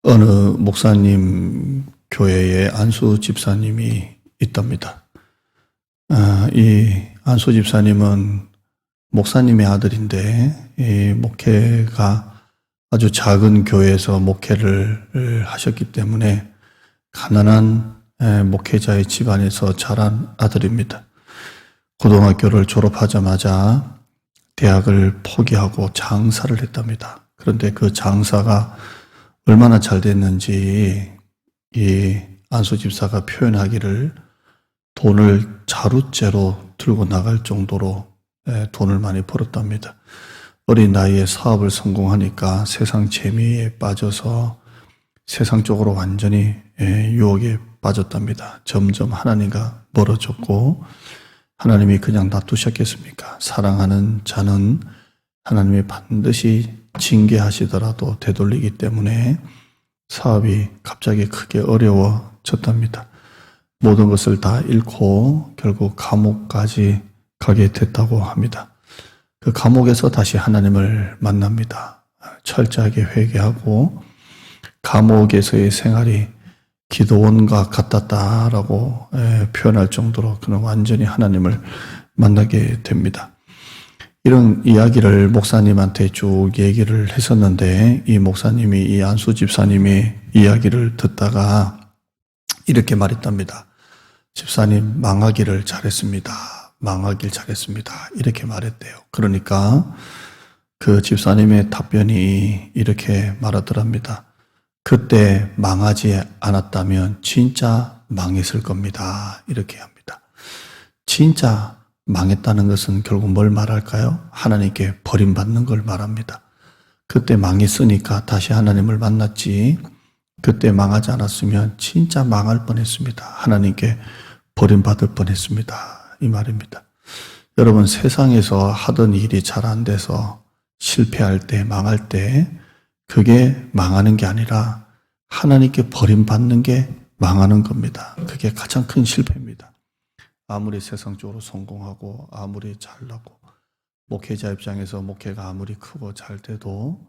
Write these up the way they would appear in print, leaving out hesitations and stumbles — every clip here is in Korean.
어느 목사님 교회에 안수 집사님이 있답니다. 이 안수 집사님은 목사님의 아들인데 이 목회가 아주 작은 교회에서 목회를 하셨기 때문에 가난한 목회자의 집안에서 자란 아들입니다. 고등학교를 졸업하자마자 대학을 포기하고 장사를 했답니다. 그런데 그 장사가 얼마나 잘 됐는지 이 안수 집사가 표현하기를 돈을 자루째로 들고 나갈 정도로 돈을 많이 벌었답니다. 어린 나이에 사업을 성공하니까 세상 재미에 빠져서 세상 쪽으로 완전히 유혹에 빠졌답니다. 점점 하나님과 멀어졌고, 하나님이 그냥 놔두셨겠습니까? 사랑하는 자는 하나님이 반드시 징계하시더라도 되돌리기 때문에 사업이 갑자기 크게 어려워졌답니다. 모든 것을 다 잃고 결국 감옥까지 가게 됐다고 합니다. 그 감옥에서 다시 하나님을 만납니다. 철저하게 회개하고 감옥에서의 생활이 기도원과 같았다라고 표현할 정도로 그는 완전히 하나님을 만나게 됩니다. 이런 이야기를 목사님한테 쭉 얘기를 했었는데, 이 목사님이 이 안수 집사님의 이야기를 듣다가 이렇게 말했답니다. 집사님, 망하기를 잘했습니다. 망하길 잘했습니다. 이렇게 말했대요. 그러니까 그 집사님의 답변이 이렇게 말하더랍니다. 그때 망하지 않았다면 진짜 망했을 겁니다. 이렇게 합니다. 진짜 망했다는 것은 결국 뭘 말할까요? 하나님께 버림받는 걸 말합니다. 그때 망했으니까 다시 하나님을 만났지, 그때 망하지 않았으면 진짜 망할 뻔했습니다. 하나님께 버림받을 뻔했습니다. 이 말입니다. 여러분, 세상에서 하던 일이 잘 안 돼서 실패할 때, 망할 때 그게 망하는 게 아니라 하나님께 버림받는 게 망하는 겁니다. 그게 가장 큰 실패입니다. 아무리 세상적으로 성공하고 아무리 잘나고 목회자 입장에서 목회가 아무리 크고 잘 돼도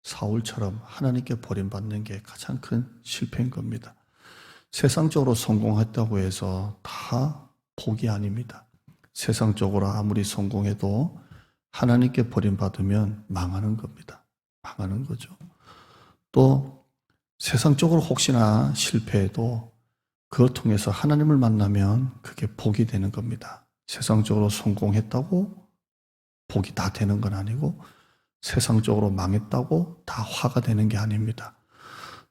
사울처럼 하나님께 버림받는 게 가장 큰 실패인 겁니다. 세상적으로 성공했다고 해서 다 복이 아닙니다. 세상적으로 아무리 성공해도 하나님께 버림받으면 망하는 겁니다. 망하는 거죠. 또 세상적으로 혹시나 실패해도 그걸 통해서 하나님을 만나면 그게 복이 되는 겁니다. 세상적으로 성공했다고 복이 다 되는 건 아니고, 세상적으로 망했다고 다 화가 되는 게 아닙니다.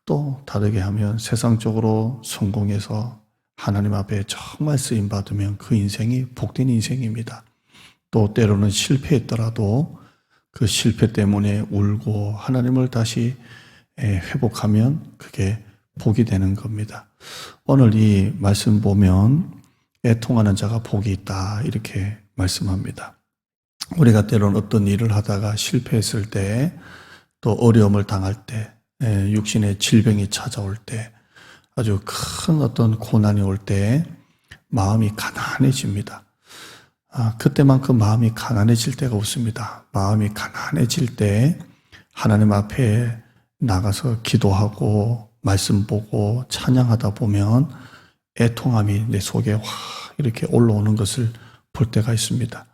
또 다르게 하면 세상적으로 성공해서 하나님 앞에 정말 쓰임받으면 그 인생이 복된 인생입니다. 또 때로는 실패했더라도 그 실패 때문에 울고 하나님을 다시 회복하면 그게 복이 되는 겁니다. 오늘 이 말씀 보면 애통하는 자가 복이 있다 이렇게 말씀합니다. 우리가 때로는 어떤 일을 하다가 실패했을 때, 또 어려움을 당할 때, 육신의 질병이 찾아올 때, 아주 큰 어떤 고난이 올 때 마음이 가난해집니다. 그때만큼 마음이 가난해질 때가 없습니다. 마음이 가난해질 때 하나님 앞에 나가서 기도하고 말씀 보고 찬양하다 보면 애통함이 내 속에 확 이렇게 올라오는 것을 볼 때가 있습니다.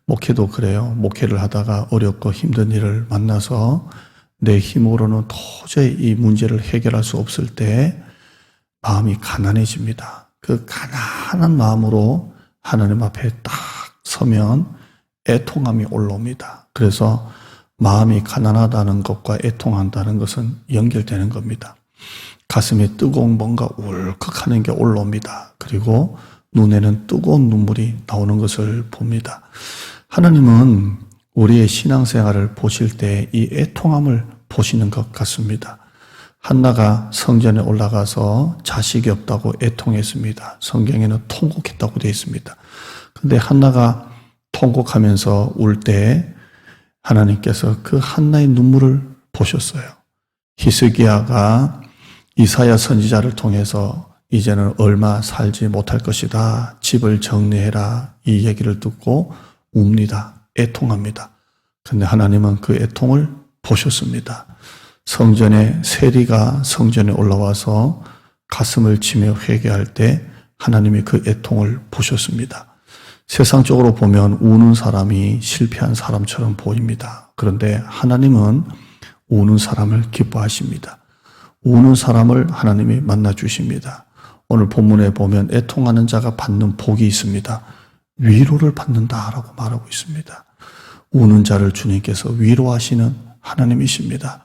목회도 그래요. 목회를 하다가 어렵고 힘든 일을 만나서 내 힘으로는 도저히 이 문제를 해결할 수 없을 때 마음이 가난해집니다. 그 가난한 마음으로 하나님 앞에 딱 서면 애통함이 올라옵니다. 그래서 마음이 가난하다는 것과 애통한다는 것은 연결되는 겁니다. 가슴에 뜨거운 뭔가 울컥하는 게 올라옵니다. 그리고 눈에는 뜨거운 눈물이 나오는 것을 봅니다. 하나님은 우리의 신앙생활을 보실 때 이 애통함을 보시는 것 같습니다. 한나가 성전에 올라가서 자식이 없다고 애통했습니다. 성경에는 통곡했다고 되어 있습니다. 그런데 한나가 통곡하면서 울 때 하나님께서 그 한나의 눈물을 보셨어요. 히스기야가 이사야 선지자를 통해서 이제는 얼마 살지 못할 것이다, 집을 정리해라, 이 얘기를 듣고 웁니다. 애통합니다. 그런데 하나님은 그 애통을 보셨습니다. 성전에 세리가 성전에 올라와서 가슴을 치며 회개할 때 하나님이 그 애통을 보셨습니다. 세상적으로 보면 우는 사람이 실패한 사람처럼 보입니다. 그런데 하나님은 우는 사람을 기뻐하십니다. 우는 사람을 하나님이 만나주십니다. 오늘 본문에 보면 애통하는 자가 받는 복이 있습니다. 위로를 받는다라고 말하고 있습니다. 우는 자를 주님께서 위로하시는 하나님이십니다.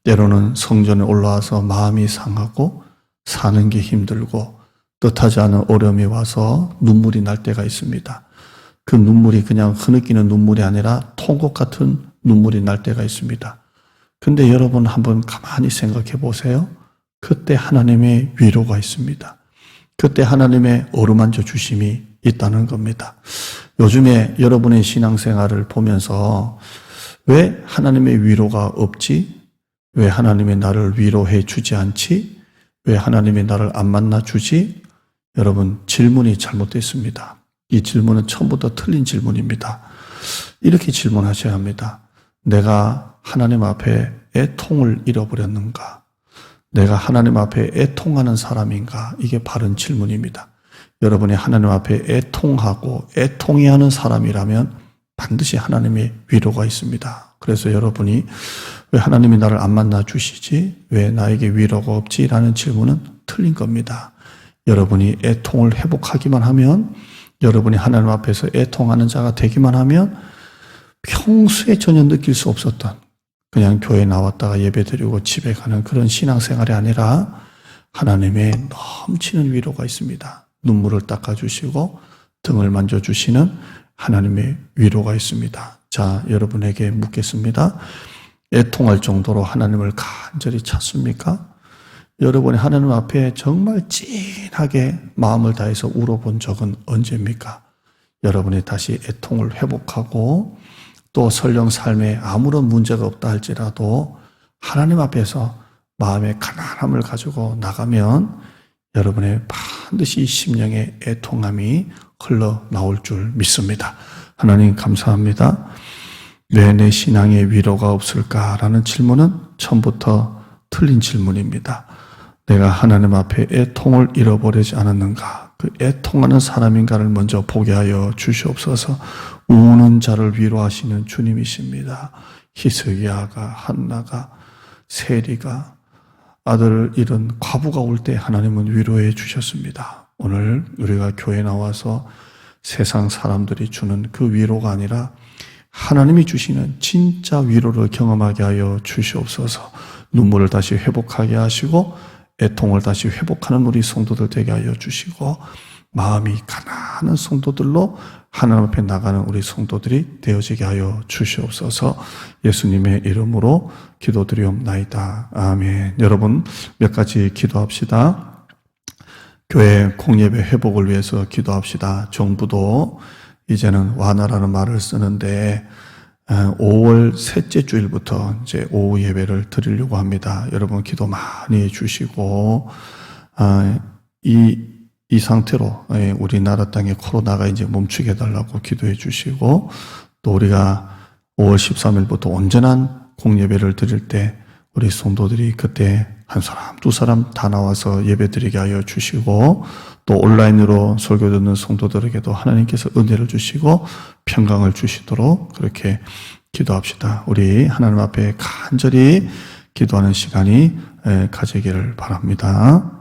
때로는 성전에 올라와서 마음이 상하고 사는 게 힘들고 뜻하지 않은 어려움이 와서 눈물이 날 때가 있습니다. 그 눈물이 그냥 흐느끼는 눈물이 아니라 통곡 같은 눈물이 날 때가 있습니다. 근데 여러분 한번 가만히 생각해 보세요. 그때 하나님의 위로가 있습니다. 그때 하나님의 어루만져 주심이 있다는 겁니다. 요즘에 여러분의 신앙생활을 보면서 왜 하나님의 위로가 없지? 왜 하나님이 나를 위로해 주지 않지? 왜 하나님이 나를 안 만나 주지? 여러분, 질문이 잘못됐습니다. 이 질문은 처음부터 틀린 질문입니다. 이렇게 질문하셔야 합니다. 내가 하나님 앞에 애통을 잃어버렸는가? 내가 하나님 앞에 애통하는 사람인가? 이게 바른 질문입니다. 여러분이 하나님 앞에 애통하고 애통해하는 사람이라면 반드시 하나님의 위로가 있습니다. 그래서 여러분이 왜 하나님이 나를 안 만나 주시지? 왜 나에게 위로가 없지? 라는 질문은 틀린 겁니다. 여러분이 애통을 회복하기만 하면, 여러분이 하나님 앞에서 애통하는 자가 되기만 하면 평소에 전혀 느낄 수 없었던 그냥 교회 나왔다가 예배드리고 집에 가는 그런 신앙생활이 아니라 하나님의 넘치는 위로가 있습니다. 눈물을 닦아주시고 등을 만져주시는 하나님의 위로가 있습니다. 자, 여러분에게 묻겠습니다. 애통할 정도로 하나님을 간절히 찾습니까? 여러분이 하나님 앞에 정말 찐하게 마음을 다해서 울어본 적은 언제입니까? 여러분이 다시 애통을 회복하고 또 설령 삶에 아무런 문제가 없다 할지라도 하나님 앞에서 마음의 가난함을 가지고 나가면 여러분의 반드시 심령의 애통함이 흘러나올 줄 믿습니다. 하나님 감사합니다. 왜 내 신앙에 위로가 없을까라는 질문은 처음부터 틀린 질문입니다. 내가 하나님 앞에 애통을 잃어버리지 않았는가? 그 애통하는 사람인가를 먼저 보게 하여 주시옵소서. 우는 자를 위로하시는 주님이십니다. 히스기야가, 한나가, 세리가, 아들을 잃은 과부가 올 때 하나님은 위로해 주셨습니다. 오늘 우리가 교회에 나와서 세상 사람들이 주는 그 위로가 아니라 하나님이 주시는 진짜 위로를 경험하게 하여 주시옵소서. 눈물을 다시 회복하게 하시고 애통을 다시 회복하는 우리 성도들 되게 하여 주시고 마음이 가난한 성도들로 하나님 앞에 나가는 우리 성도들이 되어지게 하여 주시옵소서. 예수님의 이름으로 기도드리옵나이다. 아멘. 여러분 몇 가지 기도합시다. 교회 공예배 회복을 위해서 기도합시다. 정부도 이제는 완화라는 말을 쓰는데 5월 셋째 주일부터 이제 오후 예배를 드리려고 합니다. 여러분 기도 많이 해주시고 이 상태로 우리나라 땅에 코로나가 이제 멈추게 해달라고 기도해 주시고 또 우리가 5월 13일부터 온전한 공예배를 드릴 때 우리 성도들이 그때 한 사람, 두 사람 다 나와서 예배 드리게 하여 주시고 또 온라인으로 설교 듣는 성도들에게도 하나님께서 은혜를 주시고 평강을 주시도록 그렇게 기도합시다. 우리 하나님 앞에 간절히 기도하는 시간이 가지기를 바랍니다.